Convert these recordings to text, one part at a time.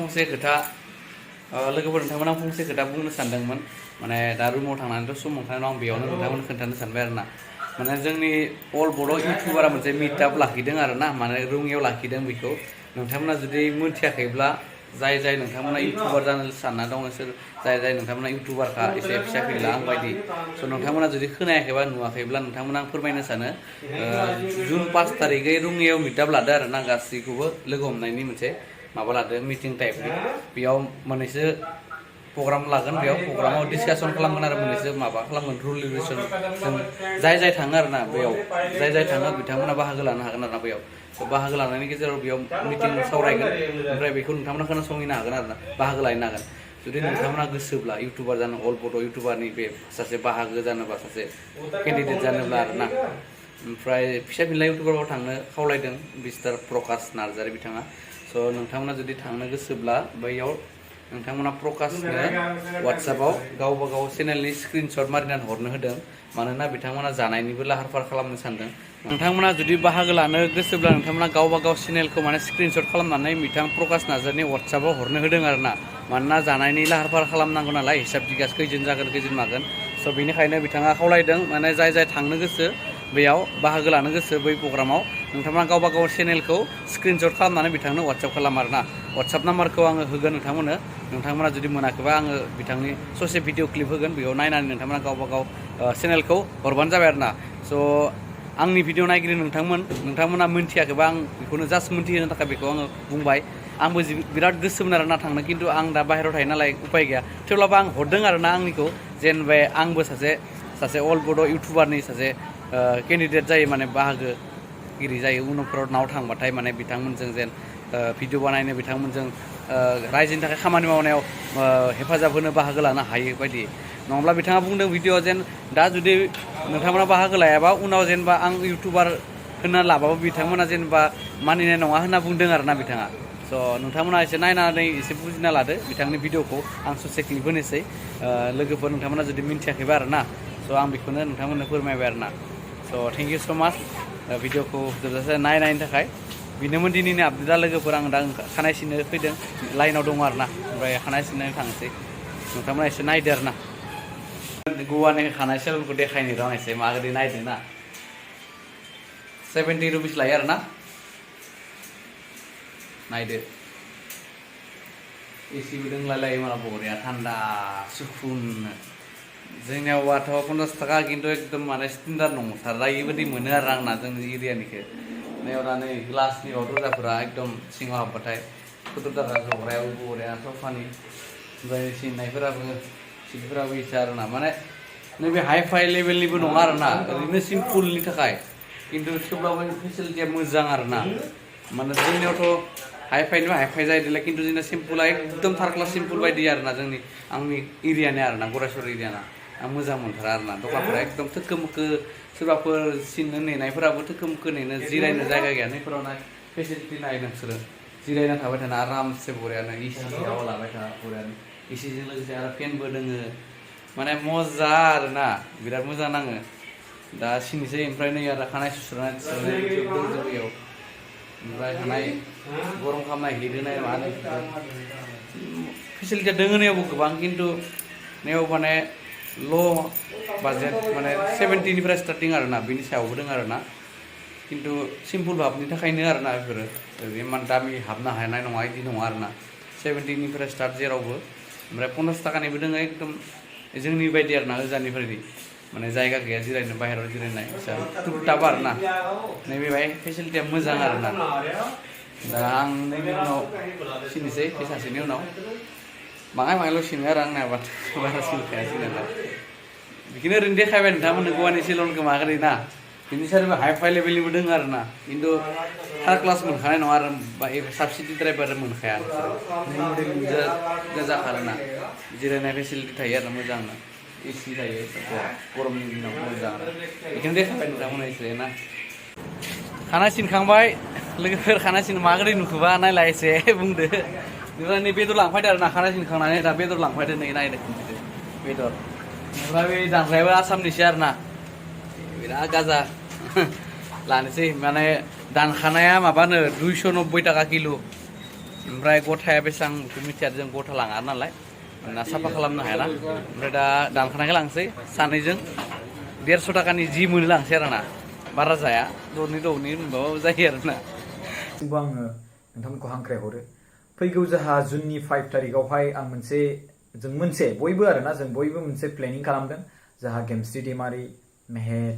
फंसे खोथा लोगोफोर नोंथांमोना फंसे खोथा बुंनो सानदोंमोन माने दा रुमाव थांनानैथ' सम मोनखानाय आं बेयावनो नोंथांमोन खोन्थानो सानबाय आरोना माने जोंनि अल बर' इउटुबारा मोनसे मिटआप लाखिदों आरोना माने रङियाव लाखिदों बेखौ नोंथांमोना जुदि मोनथियाखैब्ला जाय नोंथांमोना इउटुबार जानो सानना दङ सोर जाय नोंथांमोना इउटुबारखा एसे फिसा फिला आं बायदि स' नोंथांमोना जुदि खोनायाखैबा नुवाखैब्ला नोंथांमोना आं फोरमायनो सानो जुन 5 तारिखै रङियाव मिटआप लादो आरोना गासैखौबो लोगो हमनायनि मोनसे माबा लादो मिटिं टाइपनि बेयाव मोननैसो प्रग्राम लागोन बेयाव प्रग्रामाव डिसकासन खालामगोन आरो मोननैसो माबा खालामगोन रुल रेगुलेसन जों जाय थाङो आरोना बेयाव जाय थाङो बिथांमोना बाहागो लानो हागोन आरोना बेयाव बाहागो लानायनि गेजेराव बेयाव मिटिं सावरायगोन ओमफ्राय बेखौ नोंथांमोना खोनासंहैनो हागोन आरोना बाहागो लानो हागोन जुदि नोंथांमोना गोसोब्ला इउटुबार जानो अल बड' इउटुबारनि बे सासे बाहागो जानोबा सासे केन्डिडेट जानोब्ला आरोना ओमफ्राय फिसा फिनला इउटुबाराव थांनो खावलायदों मिस्टार प्रकाश नार्जारी बिथाङा स' नोंथांमोना जुदि थांनो गोसोब्ला बैयाव नोंथांमोना प्रकाशनो वाट्सएपाव गावबा गाव चेनेलनि स्क्रिनशट मारिनानै हरनो होदों मानोना बिथांमोना जानायनिबो लाहार फाहार खालामनो सानदों नोंथांमोना जुदि बाहागो लानो गोसोब्ला नोंथांमोना गावबा गाव चेनेलखौ माने स्क्रिनशट खालामनानै बिथां प्रकाश नार्जारीनि वाट्सएपाव हरनो होदों आरोना मानोना जानायनि लाहार फाहार खालामनांगौ नालाय हिसाब बिगास खैजोन जागोन खैजोन मागोन स' बेनिखायनो बिथाङा खावलायदों माने जाय थांनो गोसो बेयाव बाहागो लानो गोसो बै प्रग्रामाव नोंथांमोना गावबा गाव चेनेलखौ स्क्रिनशट खालामनानै बिथांनो वाट्सएप खालाम आरोना वाट्सएप नाम्बारखौ आङो होगोन नोंथांमोना जुदि मोनाखैबा आङो बिथांनि ससे भिडिअ क्लिप होगोन बेयाव नायनानै नोंथांमोना गावबा गाव चेनेलखौ हरबानो जाबाय आरोना स' आंनि भिडिअ नायगिरि नोंथांमोना मोनथियाखैबा आं बेखौनो जास्ट मोनथिहोनो थाखाय बेखौ आङो बुंबाय आंबो बिराद गोसोमोन आरोना थांनो खिन्थु आं दा बाहेरायाव थायो नालाय उपाय गैया थेवब्लाबो आं हरदों आरोना आंनिखौ जेनेबा आंबो सासे अल बड' इउटुबारनि सासे केन्डिडेट जायो माने बाहागोगिरि जायो उनावफोराव नाव थांबाथाय माने बिथांमोनजों जेन भिडिअ बानायनो बिथांमोनजों रायजोनि थाखाय खामानि मावनायाव हेफाजाब होनो बाहागो लानो हायो बायदि नङाब्ला बिथाङा बुंदों भिडिअ जेन दा जुदि नोंथांमोना बाहागो लायाबा उनाव जेनेबा आं इउटुबार होनना लाबाबो बिथांमोना जेनेबा मानिनाय नङा होनना बुंदों आरोना बिथाङा स' नोंथांमोना एसे नायनानै एसे बुजिना लादो बिथांनि भिडिअखौ आं ससे क्लिप होनोसै लोगोफोर नोंथांमोना जुदि मिन्थियाखैबा आरोना स' आं बेखौनो नोंथांमोननो फोरमायबाय आरोना स' थेंक इउ स' माच भिडिअखौ जोबजासे नायनायनि थाखाय बिनोमोन दिनैनि आपडेटआ लोगोफोर आं दा खानाय सिननो फैदों लाइनाव दङ आरोना ओमफ्राय खानाय सिननानै थांसै नोंथांमोना एसे नायदो आरोना गवानि खानाय सेलुनखौ देखायनो र' एसे माबायदि नायदो ना 70 रुपिस लायो आरोना नायदो एसिबो दंलायलायो माला बरिया थान्दा सुखुननो जोंनियावबाथ' 50 थाखा खिन्थु एकदम माने स्टेन्डार्ड नंथारलायै बायदि मोनो आरो आंना जोंनि एरियानिखौ नैयाव दा नै ग्लासनि दरजाफोरा एकदम सिङाव हाबबाथाय दरजा जग्रायाबो बरिया सफानि ओमफ्राय सिननायफोराबो सिटफोराबो इसा आरोना माने नैबे हाइ फाइ लेभेलनिबो नङा आरोना ओरैनो सिम्पोलनि थाखाय खिन्थु थेवब्लाबो फेसिलिटिया मोजां आरोना माने जोंनियावथ' हाइ फाइनिबो हाइ फाइ जायो देलाय खिन्थु जोंना सिम्पोला एकदम थार क्लास सिम्पोल बायदि आरोना आंनि एरियानि आरोना गरायसर एरियाना आं मोजां मोनथारा आरोना दखानफोरा एकदम थोखो मोखो सोरबाफोर सिननो नेनायफोराबो थोखो मोखो नेनो जिरायनो जायगा गैया नैफोराव फेसिलिटि नाय नोंसोरो जिरायना थाबाय थानो आरामसे बरियानो एसि हावा लाबाय था बरियानो एसिजों लोगोसे आरो फेनबो दोङो माने मजा आरोना बिराद मोजां नाङो दा सिननोसै ओमफ्राय नै आरो खानाय सुस्रानाय बेयाव ओमफ्राय खानाय गरम खालामनाय हिटहोनाय मानाय फेसिलिटिया दोङो नैयावबो गोबां खिन्थु नैयाव माने ल' बाजेट माने 70निफ्राय स्टार्टिं आरोना बेनि सायावबो दङ आरोना खिन्थु सिम्पोल भाबनि थाखायनो आरोना बेफोरो इमान दामि हाबनो हानाय नङा बिदि नङा आरोना 70निफ्राय स्टार्ट जेरावबो ओमफ्राय 50 थाखानिबो दङ एकदम जोंनि बायदि आरोना ओजानिफ्राय माने जायगा गैया जिरायनो बाहेरायाव जिरायनाय टुपटाप आरोना नैबे बाहाय फेसिलिटिया मोजां आरोना दा आं नैबे उनाव सिननोसै फैसासेनि उनाव बाङायल' सिनो आरो आंना बारा सिनखायासै नालाय बिदिनो ओरैनो देखायबाय नोंथांमोननो गवानि सेलुनखौ माबोरै ना बिनि सायाव हाइ फाइ लेभेलनिबो दङ आरोना खिन्थु थार्ड क्लास मोनखानाय नङा आरो साबसिडि द्राइभार मोनखाया मडेलिं जाखारोना जिरायनाय फेसिलिटि थायो आरो मोजांनो एसि थायो गरमनि दिनाव मोजां बेखौनो देखायबाय नोंथांमोना एसे ना खानाय सिनखांबाय लोगोफोर खानाय सिन माबोरै नुखोबा नायलाय एसे बुंदो ओमफ्राय नै बेदर लांफायदो आरो ना खानाय सिनखांनानै दा बेदर लांफायदो नै नायदो बेदर ओमफ्राय बे दांग्रायाबो आसामनिसो आरो ना बिराद गाजा लानोसै माने दानखानाया माबानो 290 थाखा किल' ओमफ्राय गथाया बेसेबां बेखौ मिथिया जों गथा लाङा नालाय ना साफा खालामनो हायाना ओमफ्राय दा दानखानायखौ लांसै सानैजों 150 थाखानि जि मोनो लांसै आरो ना बारा जाया दरनै मोनबाबो जायो आरो ना आङो नोंथांमोनखौ हांख्रायहरो फैगौ जोंहा जुननि 5 तारिखआवहाय आं मोनसे बयबो आरोना जों बयबो मोनसे प्लेनिं खालामदों जोंहा गेमस्रि दैमारि मेहेर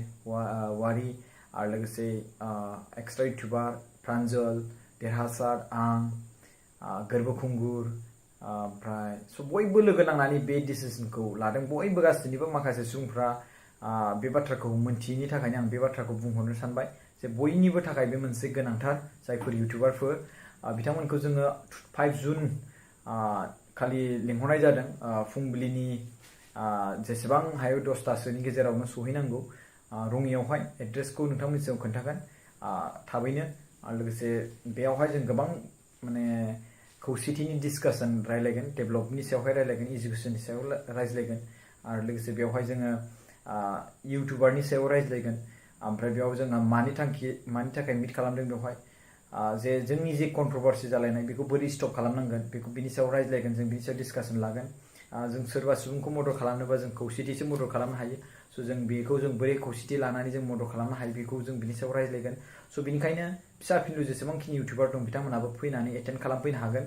वारि आरो लोगोसे एक्सट्रा इउटुबार प्रान्जल देरहासार आं गोरबो खुंगुर ओमफ्राय बयबो लोगो नांनानै बे डिसिजनखौ लादों बयबो गासैनिबो माखासे सुबुंफ्रा बे बाथ्राखौ मोनथियैनि थाखायनो आं बे बाथ्राखौ बुंहरनो सानबाय जे बयनिबो थाखाय बे मोनसे गोनांथार जायफोर इउटुबारफोर बिथांमोनखौ जोङो 5 जुन खालि लिंहरनाय जादों फुंबिलिनि जेसेबां हायो 10टासोनि गेजेरावनो सहैनांगौ रङियावहाय एड्रेसखौ नोंथांमोननि सिगाङाव खोन्थागोन थाबैनो आरो लोगोसे बेयावहाय जों गोबां माने खौसेथिनि डिसकासन रायलायगोन डेभेलपनि सायावहाय रायलायगोन इडुकेसननि सायाव रायज्लायगोन आरो लोगोसे बेयावहाय जोङो इउटुबारनि सायाव रायज्लायगोन ओमफ्राय बेयाव जोङो मानि थाखाय मिट खालामदों बेवहाय जे जोंनि जे कन्ट्रोभार्सि जालायनाय बेखौ बोरै स्टप खालामनांगोन बेखौ बिनि सायाव रायज्लायगोन जों बिनि सायाव डिसकासन लागोन जों सोरबा सुबुंखौ मदद खालामनोबा जों खौसेथिसो मदद खालामनो हायो स' जों बेखौ जों बोरै खौसेथि लानानै जों मदद खालामनो हायो बेखौ जों बिनि सायाव रायज्लायगोन स' बिनिखायनो फिसा फिनलु जेसेबांखिनि इउटुबार दं बिथांमोनाबो फैनानै एटेन्ड खालामफैनो हागोन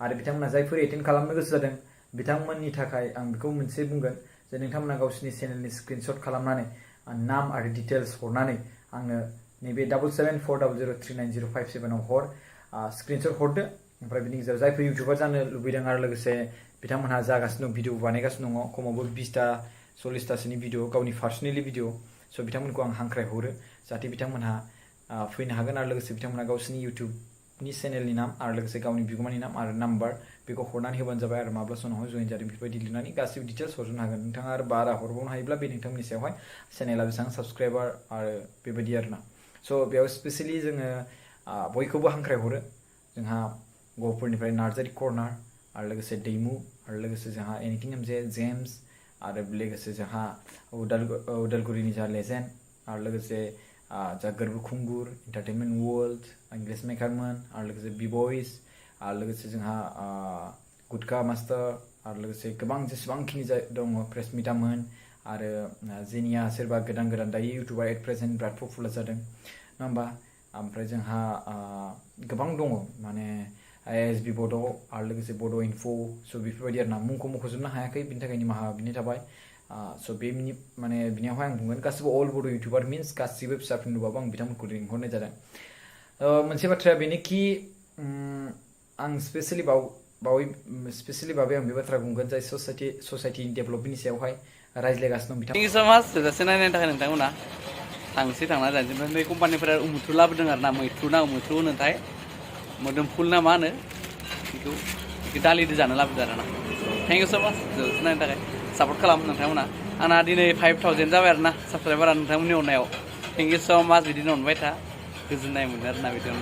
आरो बिथांमोना जायफोर एटेन्ड खालामनो गोसो जादों बिथांमोननि थाखाय आं बेखौ मोनसे बुंगोन जे नोंथांमोना गावसिनि चेनेलनि स्क्रिनशट खालामनानै नाम आरो डिटेल्स हरनानै आंनो नैबे 7740039057 आव हर स्क्रिनशट हरदो ओमफ्राय बिनि गेजेराव जायफोर इउटुबार जानो लुबैदों आरो लोगोसे बिथांमोनहा जागासिनो दं भिडिअ बानायगासिनो दङ खमावबो 20टा 40टासोनि भिडिअ गावनि पार्सनेलि भिडिअ स' बिथांमोनखौ आं हांख्रायहरो जाहाथे बिथांमोनहा फैनो हागोन आरो लोगोसे बिथांमोनहा गावसिनि इउटुबनि चेनेलनि नाम आरो लोगोसे गावनि बिगोमानि नाम आरो नाम्बार बेखौ हरनानै होबानो जाबाय आरो माब्ला समावहाय जइन जादों बेफोरबायदि लिरनानै गासिबो डिटेल्स हरजोबनो हागोन नोंथाङा आरो बारा हरबावनो हायोब्ला बे नोंथांमोननि सायावहाय चेनेला बेसेबां साबस्क्राइबार आरो बेबायदि आरोना स' बेयाव स्पेसियेलि जोङो बयखौबो हांख्रायहरो जोंहा गहपुरनिफ्राय नार्जारी कर्नार आरो लोगोसे दैमु आरो लोगोसे जोंहा एनिथिं एमजे जेम्स आरो लोगोसे जोंहा उदालगुरिनि जा लेजेन्ड आरो लोगोसे जा गोरबो खुंगुर एन्टारटेनमेन्ट वर्ल्ड इंलिश मेकारमोन आरो लोगोसे बिबयस आरो लोगोसे जोंहा गुटका मास्टार आरो लोगोसे गोबां जेसेबांखिनि दङ प्रेसमितामोन आरो जेनिया सोरबा गोदान दायो इउटुबार एट प्रेजेन्ट बिराद पपुलार जादों नङा होमबा ओमफ्राय जोंहा गोबां दङ माने एसबि बड' आरो लोगोसे बड' इनफो स' बेफोरबायदि आरोना मुंखौ मख'जोबनो हायाखै बिनि थाखाय निमाहा बिनाय थाबाय स' बे माने बिनियावहाय आं बुंगोन गासिबो अल बड' इउटुबार मिन्स गासिबो फिसा फिनलुबाबो आं बिथांमोनखौ लिंहरनाय जादों मोनसे बाथ्राया बेनोखि आं स्पेसियेलि भाबै आं बे बाथ्रा बुंगोन जाय ससाइटिनि डेभेलपमेन्टनि सायावहाय रायज्लायगासिनो दं बिथांमोन थेंक इउ स' माच थोजासे नायनायनि थाखाय नोंथांमोना थांना जानोसै ओमफ्राय नै कम्पानिफोरा उमुथ्रु लाबोदों आरो ना मैथ्रु होनोथाय मोदोमफुल ना मा होनो बेखौ दालिजों जानो लाबोदों आरो ना थेंक इउ स' माच थोजासे नायनायनि थाखाय सापर्ट खालामो नोंथांमोना आंना दिनै 5000 जाबाय आरो ना साबस्क्राइबारा नोंथांमोननि अननायाव थेंक इउ स' माच बिदिनो अनबाय था गोजोननाय मोनो आरो ना बिदिनो